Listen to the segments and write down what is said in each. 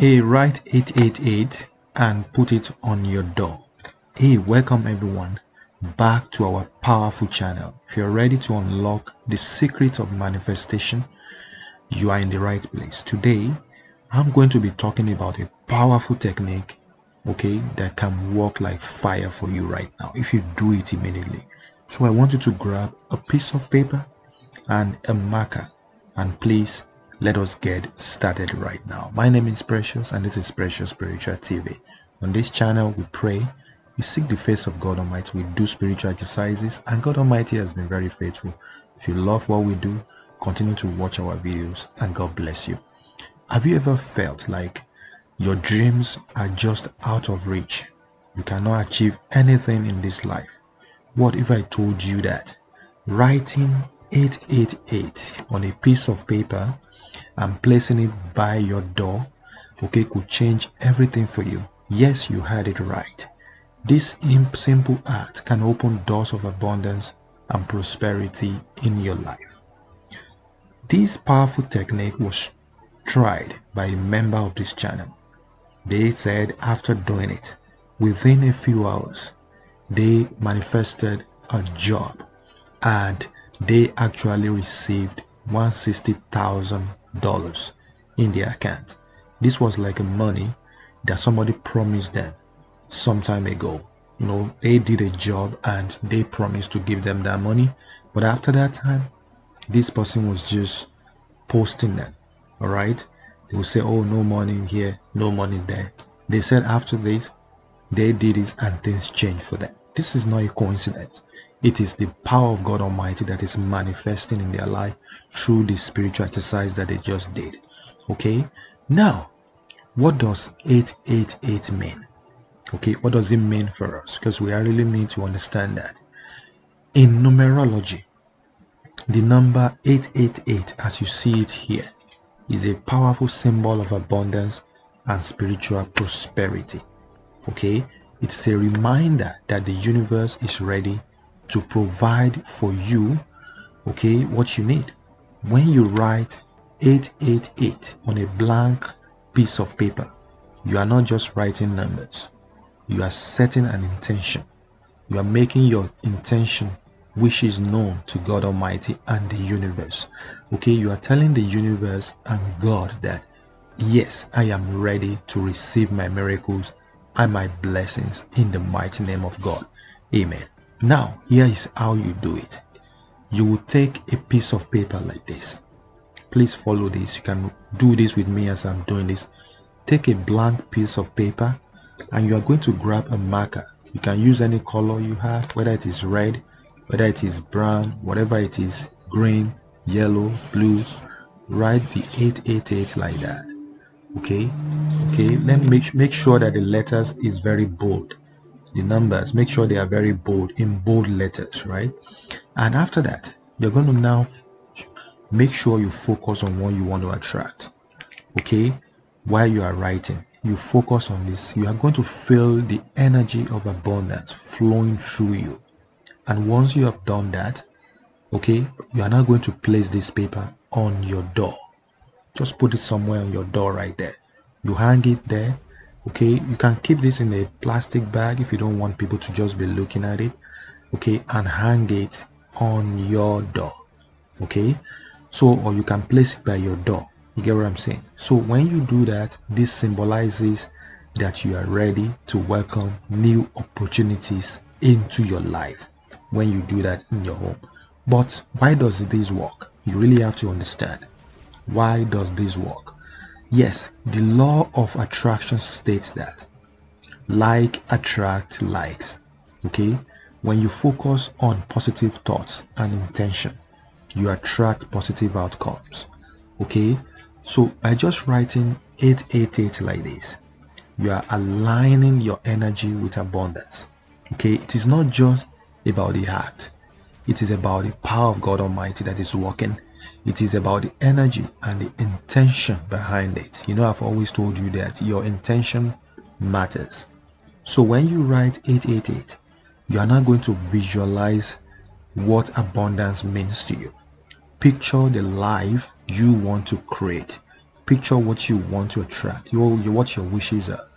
Write 888 and put it on your door. Welcome everyone back to our powerful channel. If you're ready to unlock the secret of manifestation, you are in the right place. Today, I'm going to be talking about a powerful technique, that can work like fire for you right now if you do it immediately. So I want you to grab a piece of paper and a marker, and please let us get started right now. My name is Precious and this is Precious Spiritual TV. On this channel we pray, we seek the face of God Almighty, we do spiritual exercises, and God Almighty has been very faithful. If you love what we do, continue to watch our videos and God bless you. Have you ever felt like your dreams are just out of reach? You cannot achieve anything in this life. What if I told you that writing 888 on a piece of paper and placing it by your door, could change everything for you? Yes, you heard it right. This simple act can open doors of abundance and prosperity in your life. This powerful technique was tried by a member of this channel. They said after doing it, within a few hours, they manifested a job and they actually received $160,000 in their account. This was like a money that somebody promised them some time ago. They did a job and they promised to give them that money, but after that time, this person was just posting them. All right, they will say, oh, no money here, no money there. They said after this, they did it and things changed for them. This is not a coincidence. It is the power of God Almighty that is manifesting in their life through the spiritual exercise that they just did. Now, what does 888 mean? What does it mean for us? Because we really need to understand that. In numerology, the number 888, as you see it here, is a powerful symbol of abundance and spiritual prosperity. It's a reminder that the universe is ready to provide for you, what you need. When you write 888 on a blank piece of paper, you are not just writing numbers. You are setting an intention. You are making your intention, which is known to God Almighty and the universe. You are telling the universe and God that, yes, I am ready to receive my miracles and my blessings in the mighty name of God. Amen. Now, here is how you do it. You will take a piece of paper like this. Please follow this. You can do this with me as I'm doing this. Take a blank piece of paper and you are going to grab a marker. You can use any color you have, whether it is red, whether it is brown, whatever it is, green, yellow, blue. Write the 888 like that. Then make sure that the letters is very bold. The numbers, make sure they are very bold, in bold letters, right? And after that, you're going to now make sure you focus on what you want to attract. While you are writing, you focus on this. You are going to feel the energy of abundance flowing through you. And once you have done that, you are now going to place this paper on your door. Just put it somewhere on your door right there. You hang it there. You can keep this in a plastic bag if you don't want people to just be looking at it. And hang it on your door. Or you can place it by your door. You get what I'm saying? So when you do that, this symbolizes that you are ready to welcome new opportunities into your life when you do that in your home. But why does this work? You really have to understand. Why does this work? Yes, the law of attraction states that like attract likes. When you focus on positive thoughts and intention, you attract positive outcomes. So by just writing 888 like this, you are aligning your energy with abundance. It is not just about the act. It is about the power of God Almighty that is working. It is about the energy and the intention behind it. I've always told you that your intention matters. So when you write 888, you are not going to visualize what abundance means to you. Picture the life you want to create. picture what you want to attract, what your wishes are.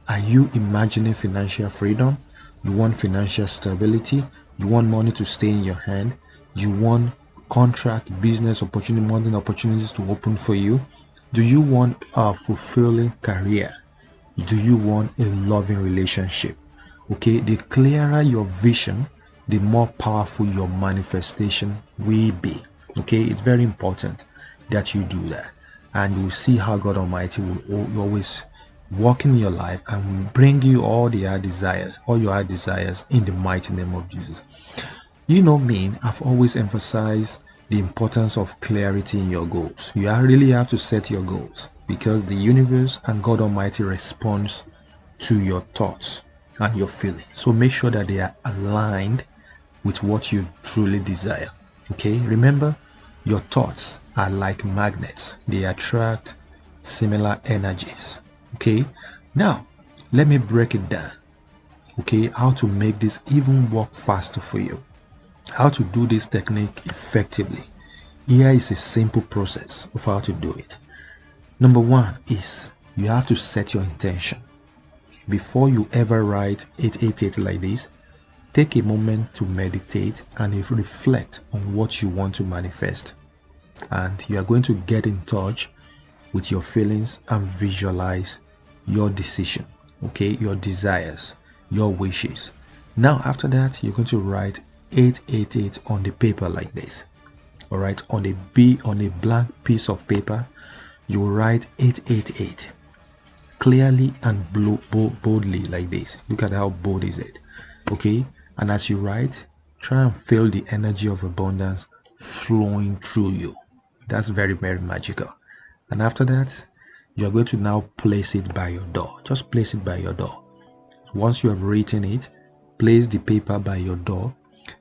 Are you imagining financial freedom? You want financial stability? You want money to stay in your hand? You want contract, business opportunity, money opportunities to open for you? Do you want a fulfilling career? Do you want a loving relationship? Okay, the clearer your vision, the more powerful your manifestation will be. Okay, it's very important that you do that, and you'll see how God Almighty will always walk in your life and bring you all your heart desires in the mighty name of Jesus. You know me, I've always emphasized the importance of clarity in your goals. You really have to set your goals, because the universe and God Almighty responds to your thoughts and your feelings. So make sure that they are aligned with what you truly desire. Okay, remember, your thoughts are like magnets, they attract similar energies. Okay, now let me break it down. Okay, how to make this even work faster for you, how to do this technique effectively. Here is a simple process of how to do it. Number one is you have to set your intention. Before you ever write 888 like this, take a moment to meditate and reflect on what you want to manifest. And you are going to get in touch with your feelings and visualize your decision, okay, your desires, your wishes. Now, after that, you're going to write 888 on the paper like this. All right, on a blank piece of paper, you write 888 clearly and boldly like this. Look at how bold is it. Okay, and as you write, try and feel the energy of abundance flowing through you. That's very, very magical. And after that, you're going to now place it by your door. Just place it by your door. Once you have written it, place the paper by your door.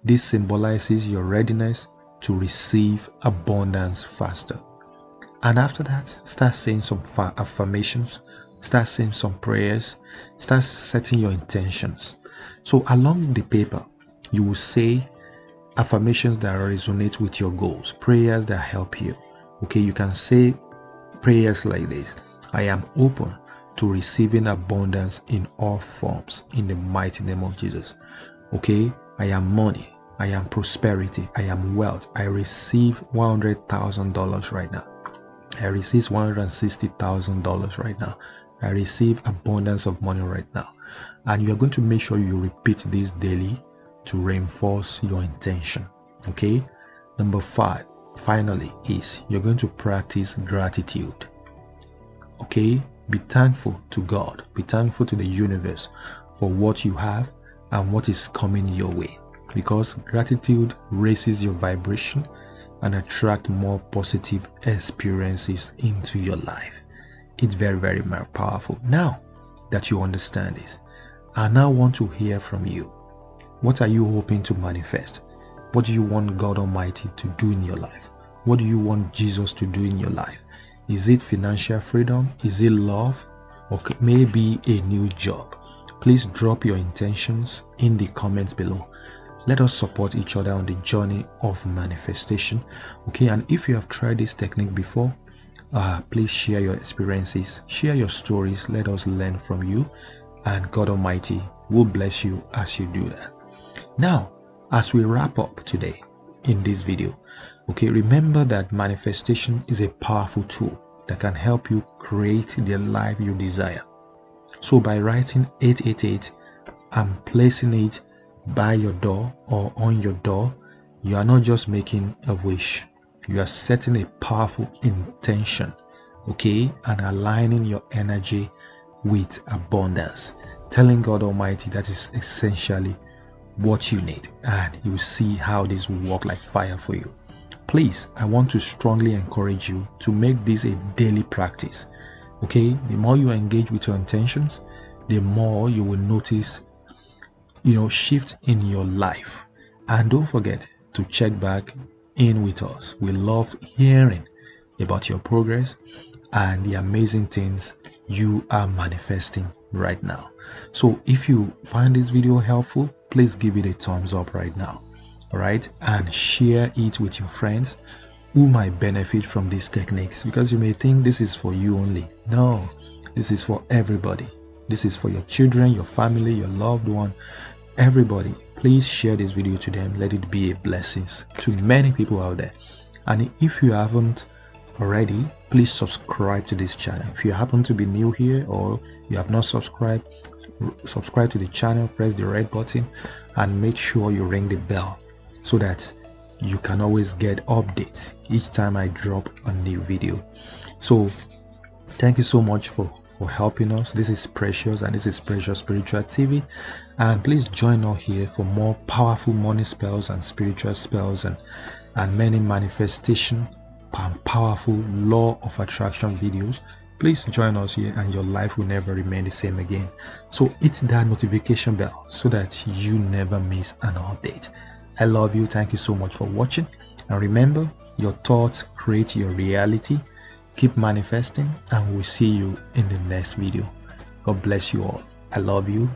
This symbolizes your readiness to receive abundance faster. And after that, start saying some affirmations, start saying some prayers, start setting your intentions. So along the paper, you will say affirmations that resonate with your goals, prayers that help you. Okay, you can say prayers like this: I am open to receiving abundance in all forms in the mighty name of Jesus. Okay, I am money, I am prosperity, I am wealth. I receive $100,000 right now. I receive $160,000 right now. I receive abundance of money right now. And you're going to make sure you repeat this daily to reinforce your intention. Okay. Number 5, finally, is you're going to practice gratitude. Okay. Be thankful to God. Be thankful to the universe for what you have and what is coming your way, because gratitude raises your vibration and attract more positive experiences into your life. It's very, very powerful. Now that you understand this, I now want to hear from you. What are you hoping to manifest? What do you want God Almighty to do in your life? What do you want Jesus to do in your life? Is it financial freedom? Is it love? Or maybe a new job? Please drop your intentions in the comments below. Let us support each other on the journey of manifestation. Okay, and if you have tried this technique before, please share your experiences, share your stories. Let us learn from you, and God Almighty will bless you as you do that. Now, as we wrap up today in this video, okay, remember that manifestation is a powerful tool that can help you create the life you desire. So by writing 888 and placing it by your door or on your door, you are not just making a wish, you are setting a powerful intention, okay, and aligning your energy with abundance, telling God Almighty that is essentially what you need, and you will see how this will work like fire for you. Please, I want to strongly encourage you to make this a daily practice. Okay, the more you engage with your intentions, the more you will notice shift in your life. And don't forget to check back in with us. We love hearing about your progress and the amazing things you are manifesting right now. So if you find this video helpful, please give it a thumbs up right now. All right, and share it with your friends. who might benefit from these techniques, because you may think this is for you only. No, this is for everybody. This is for your children, your family, your loved one, everybody. Please share this video to them. Let it be a blessing to many people out there. And if you haven't already, please subscribe to this channel. If you happen to be new here or you have not subscribed, subscribe to the channel, press the red button and make sure you ring the bell so that you can always get updates each time I drop a new video. So thank you so much for helping us. This is Precious and this is Precious Spiritual TV, and please join us here for more powerful money spells and spiritual spells and many manifestation and powerful law of attraction videos. Please join us here and your life will never remain the same again. So hit that notification bell so that you never miss an update. I love you. Thank you so much for watching, and remember, your thoughts create your reality. Keep manifesting, and we'll see you in the next video. God bless you all. I love you.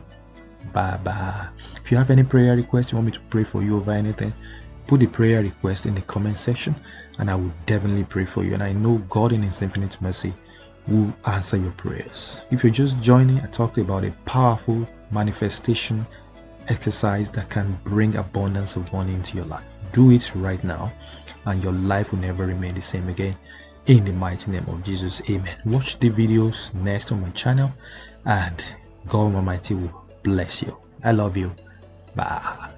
Bye bye. If you have any prayer requests, you want me to pray for you over anything, put the prayer request in the comment section and I will definitely pray for you. And I know God in His infinite mercy will answer your prayers. If you're just joining, I talked about a powerful manifestation exercise that can bring abundance of money into your life. Do it right now and your life will never remain the same again. In the mighty name of Jesus, amen. Watch the videos next on my channel and God Almighty will bless you. I love you. Bye.